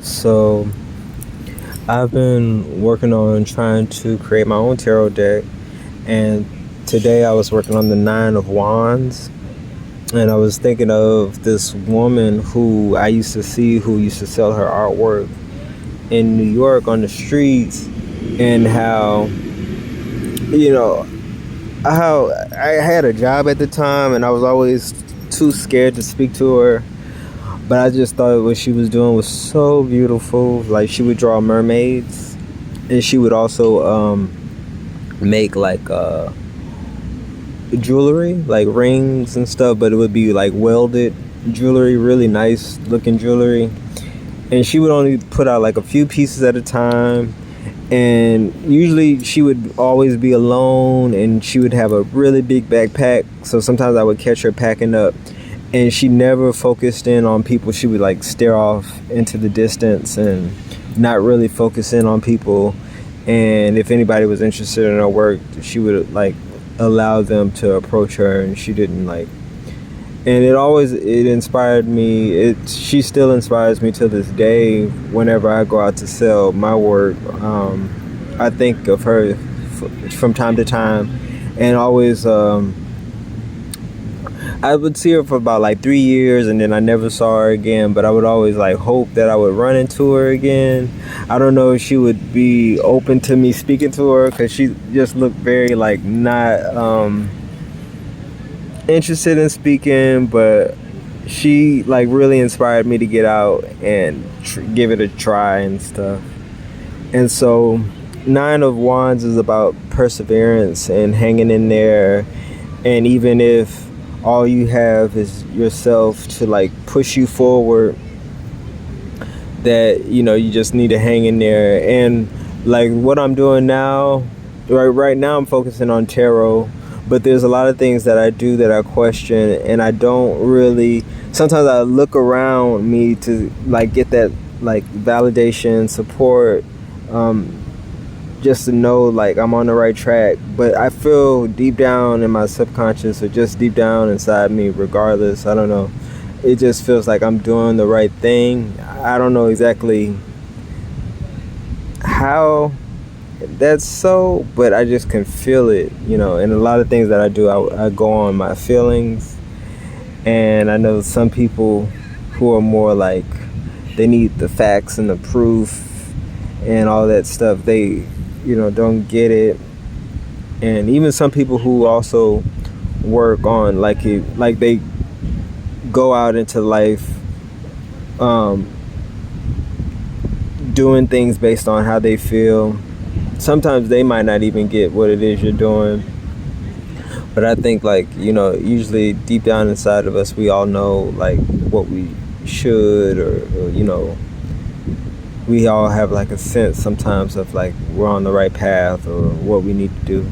So I've been working on trying to create my own tarot deck, and today I was working on the Nine of Wands, and I was thinking of this woman who I used to see who used to sell her artwork in New York on the streets, and how, you know, how I had a job at the time and I was always too scared to speak to her. But I just thought what she was doing was so beautiful. Like, she would draw mermaids, and she would also make like jewelry, like rings and stuff, but it would be like welded jewelry, really nice looking jewelry. And she would only put out like a few pieces at a time, and usually she would always be alone, and she would have a really big backpack, so sometimes I would catch her packing up, and she never focused in on people. She would like stare off into the distance and not really focus in on people. And if anybody was interested in her work, she would like allow them to approach her, and she didn't like. And it inspired me. She still inspires me to this day. Whenever I go out to sell my work, I think of her from time to time, and always. I would see her for about like 3 years, and then I never saw her again, but I would always like hope that I would run into her again. I don't know if she would be open to me speaking to her, because she just looked very like not interested in speaking, but she like really inspired me to get out and give it a try and stuff. And so Nine of Wands is about perseverance and hanging in there, and even if all you have is yourself to like push you forward, that you just need to hang in there. And like what I'm doing now, right now I'm focusing on tarot, but there's a lot of things that I do that I question, and I don't really, sometimes I look around me to like get that like validation, support, just to know like I'm on the right track. But I feel deep down in my subconscious, or just deep down inside me, regardless, I don't know, it just feels like I'm doing the right thing. I don't know exactly how that's so, but I just can feel it, and a lot of things that I do, I go on my feelings. And I know some people who are more like, they need the facts and the proof and all that stuff. They don't get it. And even some people who also work on like they go out into life doing things based on how they feel. Sometimes they might not even get what it is you're doing. But I think like, usually deep down inside of us, we all know like what we should, or we all have like a sense sometimes of like we're on the right path, or what we need to do.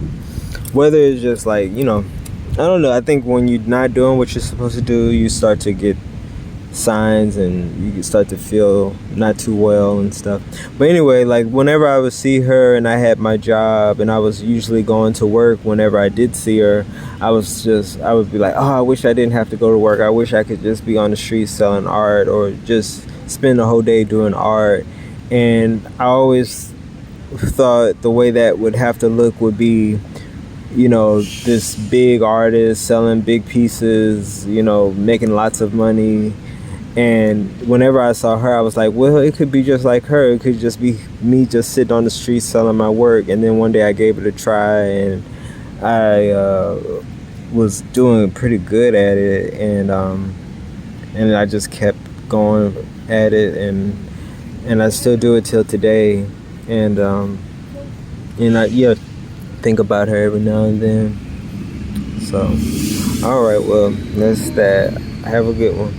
Whether it's just like, I don't know. I think when you're not doing what you're supposed to do, you start to get signs, and you start to feel not too well and stuff. But anyway, like whenever I would see her and I had my job and I was usually going to work, whenever I did see her, I would be like, oh, I wish I didn't have to go to work. I wish I could just be on the street selling art, or just spend the whole day doing art. And I always thought the way that would have to look would be, this big artist selling big pieces, making lots of money. And whenever I saw her, I was like, well, it could be just like her. It could just be me just sitting on the street selling my work. And then one day I gave it a try, and I was doing pretty good at it. And I just kept going at it, and I still do it till today. And I think about her every now and then. So, all right, well, that's that. Have a good one.